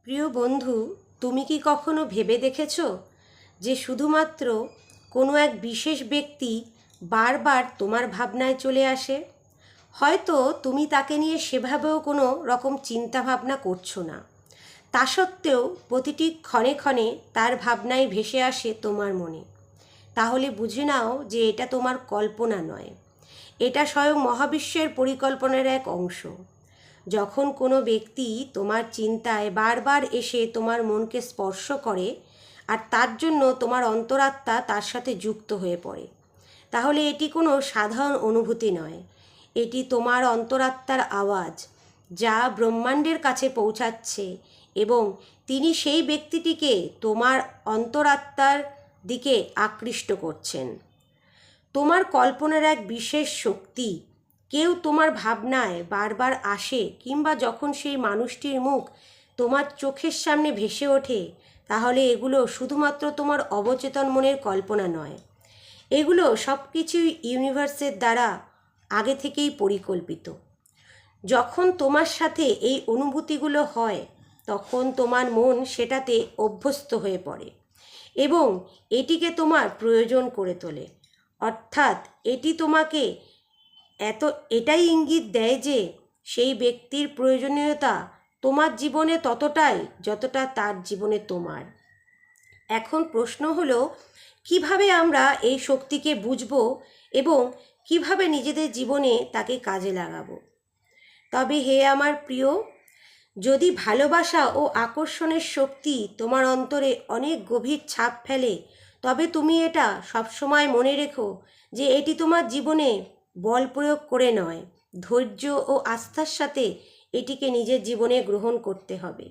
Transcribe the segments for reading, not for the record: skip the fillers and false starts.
প্রিয় বন্ধু, তুমি কি কখনো ভেবে দেখেছো যে শুধুমাত্র কোনো এক বিশেষ ব্যক্তি বারবার তোমার ভাবনায় চলে আসে? হয়তো তুমি তাকে নিয়ে সেভাবেও কোনো রকম চিন্তা ভাবনা করছো না, তা সত্ত্বেও প্রতিটি ক্ষণে ক্ষণে তার ভাবনাই ভেসে আসে তোমার মনে। তাহলে বুঝে নাও যে এটা তোমার কল্পনা নয়, এটা স্বয়ং মহাবিশ্বের পরিকল্পনার এক অংশ। যখন কোনো ব্যক্তি তোমার চিন্তায় বারবার এসে তোমার মনকে স্পর্শ করে আর তার জন্য তোমার অন্তরাত্মা তার সাথে যুক্ত হয়ে পড়ে, তাহলে এটি কোনো সাধারণ অনুভূতি নয়। এটি তোমার অন্তরাত্মার আওয়াজ, যা ব্রহ্মাণ্ডের কাছে পৌঁছাচ্ছে, এবং তিনি সেই ব্যক্তিটিকে তোমার অন্তরাত্মার দিকে আকৃষ্ট করছেন। তোমার কল্পনার এক বিশেষ শক্তি কেউ তোমার ভাবনায় বারবার আসে, কিংবা যখন সেই মানুষটির মুখ তোমার চোখের সামনে ভেসে ওঠে, তাহলে এগুলো শুধুমাত্র তোমার অবচেতন মনের কল্পনা নয়, এগুলো সব কিছুই ইউনিভার্সের দ্বারা আগে থেকেই পরিকল্পিত। যখন তোমার সাথে এই অনুভূতিগুলো হয়, তখন তোমার মন সেটাতে অভ্যস্ত হয়ে পড়ে এবং এটিকে তোমার প্রয়োজন করে তোলে। অর্থাৎ এটি তোমাকে এটাই ইঙ্গিত দেয় যে সেই ব্যক্তির প্রয়োজনীয়তা তোমার জীবনে ততটাই যতটা তার জীবনে তোমার। এখন প্রশ্ন হলো, কিভাবে আমরা এই শক্তিকে বুঝব এবং কিভাবে নিজেদের জীবনে তাকে কাজে লাগাবো? তবে হে আমার প্রিয়, যদি ভালোবাসা ও আকর্ষণের শক্তি তোমার অন্তরে অনেক গভীর ছাপ ফেলে, তবে তুমি এটা সবসময় মনে রেখো যে এটি তোমার জীবনে বল প্রয়োগ করে নয়, ধৈর্য ও আস্থার সাথে এটিকে নিজের জীবনে গ্রহণ করতে হবে।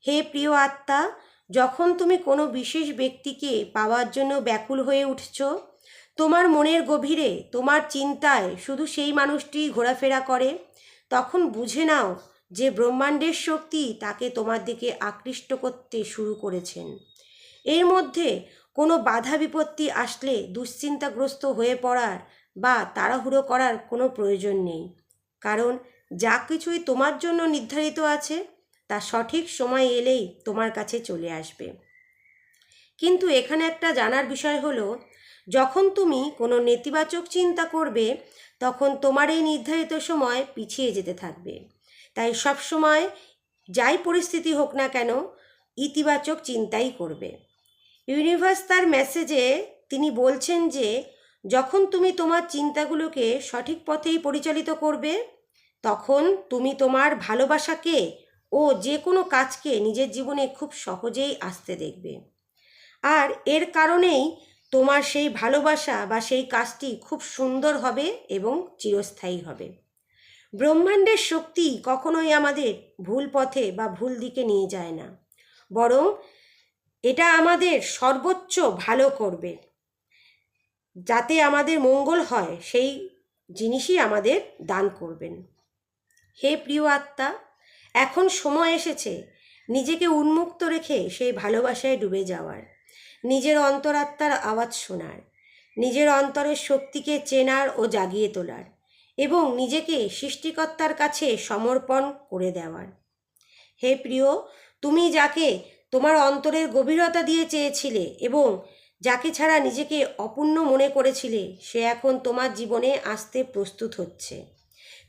হে প্রিয় আত্মা, যখন তুমি কোনো বিশেষ ব্যক্তিকে পাওয়ার জন্য ব্যাকুল হয়ে উঠছ, তোমার মনের গভীরে তোমার চিন্তায় শুধু সেই মানুষটি ঘোরাফেরা করে, তখন বুঝে নাও যে ব্রহ্মাণ্ডের শক্তি তাকে তোমার দিকে আকৃষ্ট করতে শুরু করেছেন। এর মধ্যে কোনো বাধা বিপত্তি আসলে দুশ্চিন্তাগ্রস্ত হয়ে পড়ার বা তাড়াহুড়ো করার কোনো প্রয়োজন নেই, কারণ যা কিছুই তোমার জন্য নির্ধারিত আছে তা সঠিক সময় এলেই তোমার কাছে চলে আসবে। কিন্তু এখানে একটা জানার বিষয় হলো, যখন তুমি কোনো নেতিবাচক চিন্তা করবে, তখন তোমার এই নির্ধারিত সময় পিছিয়ে যেতে থাকবে। তাই সব সময় যাই পরিস্থিতি হোক না কেন, ইতিবাচক চিন্তাই করবে। ইউনিভার্স তার মেসেজে তিনি বলছেন যে যখন তুমি তোমার চিন্তাগুলোকে সঠিক পথেই পরিচালিত করবে, তখন তুমি তোমার ভালোবাসাকে ও যে কোনো কাজকে নিজের জীবনে খুব সহজেই আসতে দেখবে। আর এর কারণেই তোমার সেই ভালোবাসা বা সেই কাজটি খুব সুন্দর হবে এবং চিরস্থায়ী হবে। ব্রহ্মাণ্ডের শক্তি কখনোই আমাদের ভুল পথে বা ভুল দিকে নিয়ে যায় না, বরং এটা আমাদের সর্বোচ্চ ভালো করবে, যাতে আমাদের মঙ্গল হয় সেই জিনিসই আমাদের দান করবেন। হে প্রিয় আত্মা, এখন সময় এসেছে নিজেকে উন্মুক্ত রেখে সেই ভালোবাসায় ডুবে যাওয়ার, নিজের অন্তরাত্মার আওয়াজ শোনার, নিজের অন্তরের শক্তিকে চেনার ও জাগিয়ে তোলার, এবং নিজেকে সৃষ্টিকর্তার কাছে সমর্পণ করে দেওয়ার। হে প্রিয়, তুমি যাকে তোমার অন্তরের গভীরতা দিয়ে চেয়েছিলে এবং যাকে ছাড়া নিজেকে অপূর্ণ মনে করেছিলে, সে এখন তোমার জীবনে আসতে প্রস্তুত হচ্ছে।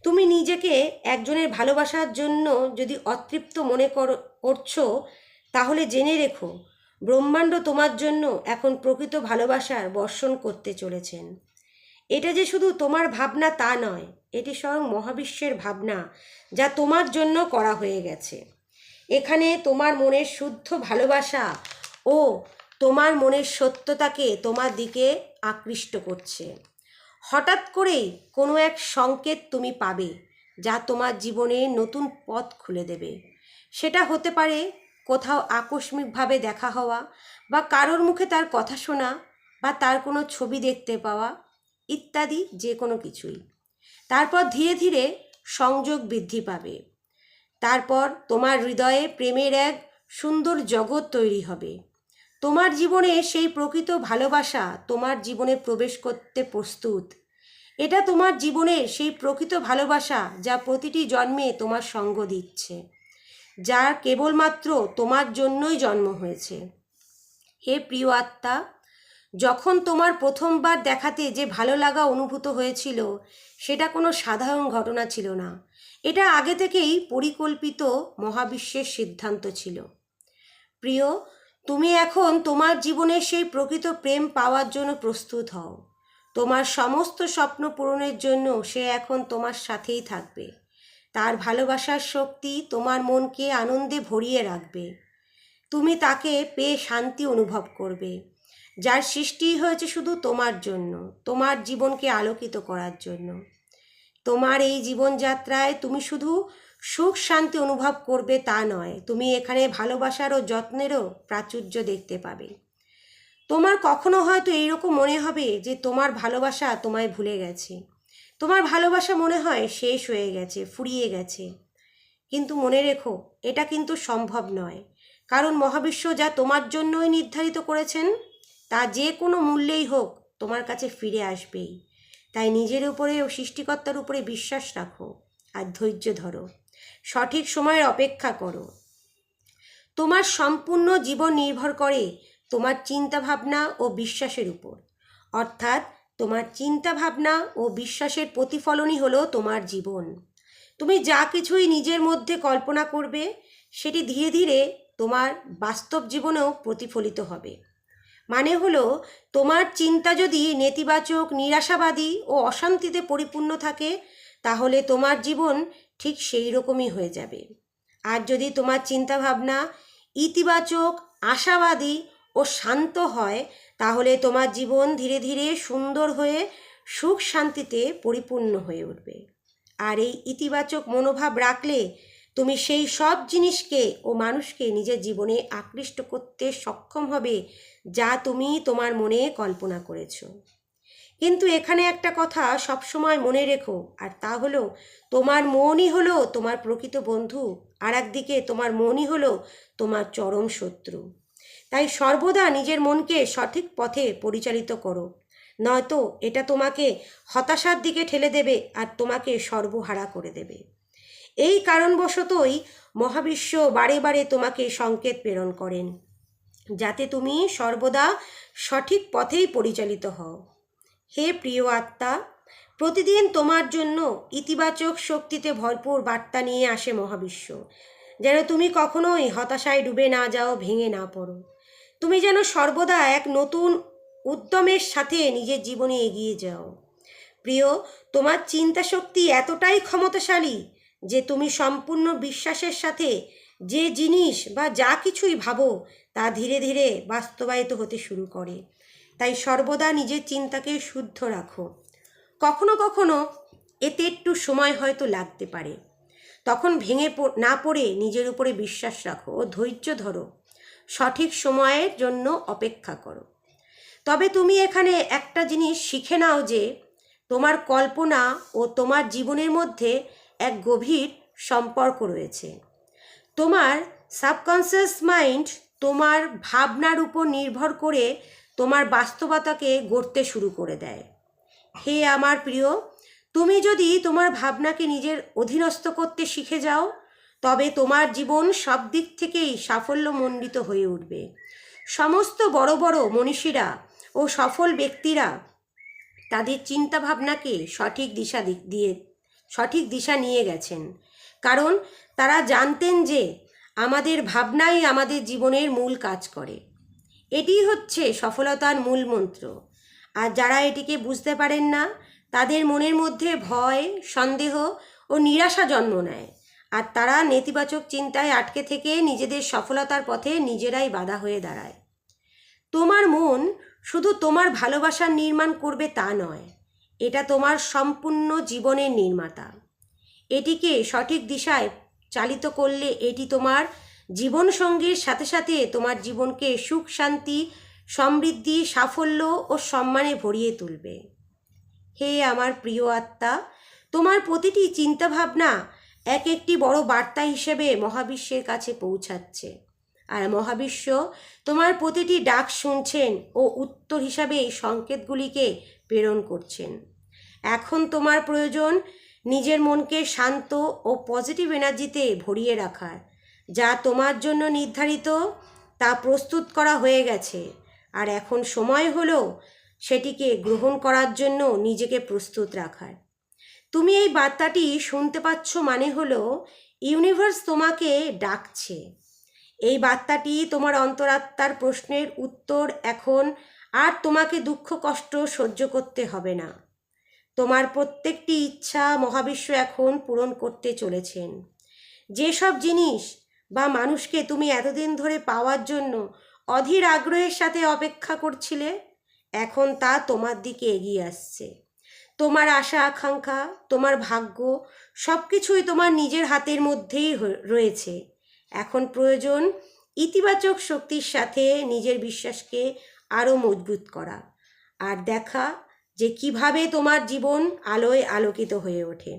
তুমি নিজেকে একজনের ভালোবাসার জন্য যদি অতৃপ্ত মনে করছো, তাহলে জেনে রেখো ব্রহ্মাণ্ড তোমার জন্য এখন প্রকৃত ভালোবাসার বর্ষণ করতে চলেছেন। এটা যে শুধু তোমার ভাবনা তা নয়, এটি স্বয়ং মহাবিশ্বের ভাবনা, যা তোমার জন্য করা হয়ে গেছে। এখানে তোমার মনের শুদ্ধ ভালোবাসা ও তোমার মনের সত্যতাকে তোমার দিকে আকৃষ্ট করছে। হঠাৎ করেই কোনো এক সংকেত তুমি পাবে, যা তোমার জীবনে নতুন পথ খুলে দেবে। সেটা হতে পারে কোথাও আকস্মিকভাবে দেখা হওয়া, বা কারোর মুখে তার কথা শোনা, বা তার কোনো ছবি দেখতে পাওয়া, ইত্যাদি যে কোনো কিছুই। তারপর ধীরে ধীরে সংযোগ বৃদ্ধি পাবে। তারপর তোমার হৃদয়ে প্রেমের এক সুন্দর জগৎ তৈরি হবে। তোমার জীবনে সেই প্রকৃত ভালোবাসা তোমার জীবনে প্রবেশ করতে প্রস্তুত। এটা তোমার জীবনের সেই প্রকৃত ভালোবাসা যা প্রতিটি জন্মে তোমার সঙ্গ দিচ্ছে। যার কেবলমাত্র তোমার জন্যই জন্ম হয়েছে। হে প্রিয় আত্মা, যখন তোমার প্রথমবার দেখাতে যে ভালো লাগা অনুভূত হয়েছিল, সেটা কোনো সাধারণ ঘটনা ছিল না। এটা আগে থেকেই পরিকল্পিত মহাবিশ্বের সিদ্ধান্ত ছিল। প্রিয়, তুমি এখন তোমার জীবনের সেই প্রকৃত প্রেম পাওয়ার জন্য প্রস্তুত হও। তোমার সমস্ত স্বপ্ন পূরণের জন্য সে এখন তোমার সাথেই থাকবে। তার ভালোবাসার শক্তি তোমার মনকে আনন্দে ভরিয়ে রাখবে। তুমি তাকে পেয়ে শান্তি অনুভব করবে, যার সৃষ্টি হয়েছে শুধু তোমার জন্য, তোমার জীবনকে আলোকিত করার জন্য। তোমার এই জীবনযাত্রায় তুমি শুধু সুখ শান্তি অনুভব করবে তা নয়, তুমি এখানে ভালোবাসার ও যত্নেরও প্রাচুর্য দেখতে পাবে। তোমার কখনো হয়তো এইরকম মনে হবে যে তোমার ভালোবাসা তোমায় ভুলে গেছে, তোমার ভালোবাসা মনে হয় শেষ হয়ে গেছে, ফুরিয়ে গেছে। কিন্তু মনে রেখো, এটা কিন্তু সম্ভব নয়, কারণ মহাবিশ্ব যা তোমার জন্যই নির্ধারিত করেছেন তা যে কোনো মূল্যেই হোক তোমার কাছে ফিরে আসবেই। তাই নিজের উপরে ও সৃষ্টিকর্তার উপরে বিশ্বাস রাখো আর ধৈর্য ধরো, সঠিক সময়ের অপেক্ষা করো। তোমার সম্পূর্ণ জীবন নির্ভর করে তোমার চিন্তাভাবনা ও বিশ্বাসের উপর, অর্থাৎ তোমার চিন্তাভাবনা ও বিশ্বাসের প্রতিফলনই হলো তোমার জীবন। তুমি যা কিছুই নিজের মধ্যে কল্পনা করবে, সেটি ধীরে ধীরে তোমার বাস্তব জীবনেও প্রতিফলিত হবে। মানে হলো, তোমার চিন্তা যদি নেতিবাচক, নিরাশাবাদী ও অশান্তিতে পরিপূর্ণ থাকে, তাহলে তোমার জীবন ঠিক সেই রকমই হয়ে যাবে। আর যদি তোমার চিন্তাভাবনা ইতিবাচক, আশাবাদী ও শান্ত হয়, তাহলে তোমার জীবন ধীরে ধীরে সুন্দর হয়ে সুখ শান্তিতে পরিপূর্ণ হয়ে উঠবে। আর এই ইতিবাচক মনোভাব রাখলে তুমি সেই সব জিনিসকে ও মানুষকে নিজের জীবনে আকৃষ্ট করতে সক্ষম হবে যা তুমি তোমার মনে কল্পনা করেছো। কিন্তু এখানে একটা কথা সবসময় মনে রেখো, আর তা হলো তোমার মনই হলো তোমার প্রকৃত বন্ধু, আর একদিকে তোমার মনই হলো তোমার চরম শত্রু। তাই সর্বদা নিজের মনকে সঠিক পথে পরিচালিত করো, নয়তো এটা তোমাকে হতাশার দিকে ঠেলে দেবে আর তোমাকে সর্বহারা করে দেবে। এই কারণবশতই মহাবিশ্ব বারে বারে তোমাকে সংকেত প্রেরণ করেন, যাতে তুমি সর্বদা সঠিক পথেই পরিচালিত হও। হে প্রিয় আত্মা, প্রতিদিন তোমার জন্য ইতিবাচক শক্তিতে ভরপুর বার্তা নিয়ে আসে মহাবিশ্ব, যেন তুমি কখনোই হতাশায় ডুবে না যাও, ভেঙে না পড়ো। তুমি যেন সর্বদা এক নতুন উদ্যমের সাথে নিজের জীবনে এগিয়ে যাও। প্রিয়, তোমার চিন্তা শক্তি এতটাই ক্ষমতাশালী যে তুমি সম্পূর্ণ বিশ্বাসের সাথে যে জিনিস বা যা কিছুই ভাবো তা ধীরে ধীরে বাস্তবায়িত হতে শুরু করে। তাই সর্বদা নিজের চিন্তাকে শুদ্ধ রাখো। কখনো কখনো এতে একটু সময় হয়তো লাগতে পারে, তখন ভেঙে না পড়ে নিজের উপরে বিশ্বাস রাখো ও ধৈর্য ধরো, সঠিক সময়ের জন্য অপেক্ষা করো। তবে তুমি এখানে একটা জিনিস শিখে নাও যে তোমার কল্পনা ও তোমার জীবনের মধ্যে এক গভীর সম্পর্ক রয়েছে। তোমার সাবকনসিয়াস মাইন্ড তোমার ভাবনার উপর নির্ভর করে তোমার বাস্তবতাকে গড়তে শুরু করে দেয়। হে আমার প্রিয়, তুমি যদি তোমার ভাবনাকে নিজের অধীনস্থ করতে শিখে যাও, তবে তোমার জীবন সব দিক থেকেই সাফল্যমণ্ডিত হয়ে উঠবে। সমস্ত বড় বড় মনীষীরা ও সফল ব্যক্তিরা তাদের চিন্তাভাবনাকে সঠিক দিশা নিয়ে গেছেন, কারণ তারা জানতেন যে আমাদের ভাবনাই আমাদের জীবনের মূল কাজ করে। এটি হচ্ছে সফলতার মূল মন্ত্র। আর যারা এটিকে বুঝতে পারেন না, তাদের মনের মধ্যে ভয়, সন্দেহ ও নিরাশা জন্ম নেয়, আর তারা নেতিবাচক চিন্তায় আটকে থেকে নিজেদের সফলতার পথে নিজেরাই বাধা হয়ে দাঁড়ায়। তোমার মন শুধু তোমার ভালোবাসার নির্মাণ করবে তা নয়, এটা তোমার সম্পূর্ণ জীবনের নির্মাতা। এটিকে সঠিক দিশায় চালিত করলে এটি তোমার জীবনসঙ্গীর সাথে সাথে তোমার জীবনকে সুখ শান্তি, সমৃদ্ধি, সাফল্য ও সম্মানে ভরিয়ে তুলবে। হে আমার প্রিয় আত্মা, তোমার প্রতিটি চিন্তাভাবনা এক একটি বড় বার্তা হিসেবে মহাবিশ্বের কাছে পৌঁছাচ্ছে, আর মহাবিশ্ব তোমার প্রতিটি ডাক শুনছেন ও উত্তর হিসাবে এই সংকেতগুলিকে প্রেরণ করছেন। এখন তোমার প্রয়োজন নিজের মনকে শান্ত ও পজিটিভ এনার্জিতে ভরিয়ে রাখার, যা তোমার জন্য নির্ধারিত তা প্রস্তুত করা হয়ে গেছে, আর এখন সময় হলো সেটিকে গ্রহণ করার জন্য নিজেকে প্রস্তুত রাখার। তুমি এই বার্তাটি শুনতে পাচ্ছ মানে হলো ইউনিভার্স তোমাকে ডাকছে। এই বার্তাটি তোমার অন্তরাত্মার প্রশ্নের উত্তর। এখন আর তোমাকে দুঃখ কষ্ট সহ্য করতে হবে না। তোমার প্রত্যেকটি ইচ্ছা মহাবিশ্ব এখন পূরণ করতে চলেছেন। যেসব জিনিস বা মানুষকে তুমি এতদিন ধরে পাওয়ার জন্য অধীর আগ্রহের সাথে অপেক্ষা করছিলে, এখন তা তোমার দিকে এগিয়ে আসছে। তোমার আশা আকাঙ্ক্ষা, তোমার ভাগ্য সব কিছুই তোমার নিজের হাতের মধ্যেই রয়েছে। এখন প্রয়োজন ইতিবাচক শক্তির সাথে নিজের বিশ্বাসকে আরও মজবুত করা, আর দেখা যে কিভাবে তোমার জীবন আলোয় আলোকিত হয়ে ওঠে।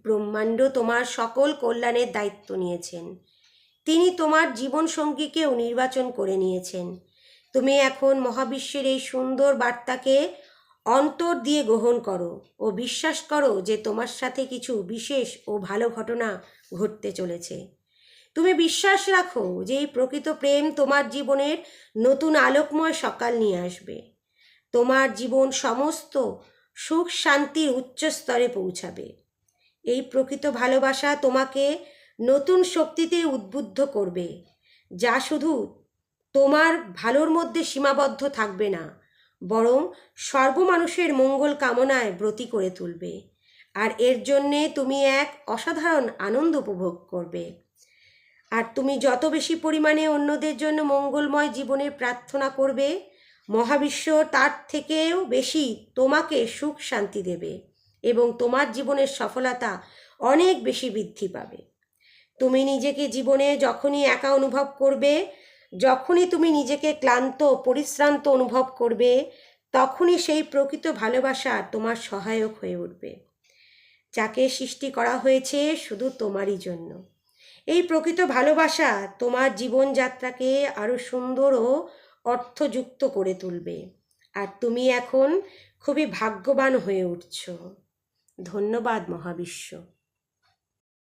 ব্রহ্মাণ্ড তোমার সকল কল্যাণের দায়িত্ব নিয়েছেন। তিনি তোমার জীবনসঙ্গীকেও নির্বাচন করে নিয়েছেন। তুমি এখন মহাবিশ্বের এই সুন্দর বার্তাকে অন্তর দিয়ে গ্রহণ করো ও বিশ্বাস করো যে তোমার সাথে কিছু বিশেষ ও ভালো ঘটনা ঘটতে চলেছে। তুমি বিশ্বাস রাখো যে এই প্রকৃত প্রেম তোমার জীবনের নতুন আলোকময় সকাল নিয়ে আসবে। তোমার জীবন সমস্ত সুখ শান্তির উচ্চ স্তরে পৌঁছাবে। এই প্রকৃত ভালোবাসা তোমাকে নতুন শক্তিতে উদ্বুদ্ধ করবে, যা শুধু তোমার ভালোর মধ্যে সীমাবদ্ধ থাকবে না, বরং সর্বমানুষের মঙ্গল কামনায় ব্রতী করে তুলবে। আর এর জন্যে তুমি এক অসাধারণ আনন্দ উপভোগ করবে। আর তুমি যত বেশি পরিমাণে অন্যদের জন্য মঙ্গলময় জীবনের প্রার্থনা করবে, মহাবিশ্ব তার থেকেও বেশি তোমাকে সুখ শান্তি দেবে এবং তোমার জীবনের সফলতা অনেক বেশি বৃদ্ধি পাবে। তুমি নিজেকে জীবনে যখনই একা অনুভব করবে, যখনই তুমি নিজেকে ক্লান্ত পরিশ্রান্ত অনুভব করবে, তখনই সেই প্রকৃত ভালোবাসা তোমার সহায়ক হয়ে উঠবে, যাকে সৃষ্টি করা হয়েছে শুধু তোমারই জন্য। এই প্রকৃত ভালোবাসা তোমার জীবনযাত্রাকে আরও সুন্দর ও অর্থযুক্ত করে তুলবে, আর তুমি এখন খুবই ভাগ্যবান হয়ে উঠছ। ধন্যবাদ মহাবিশ্ব।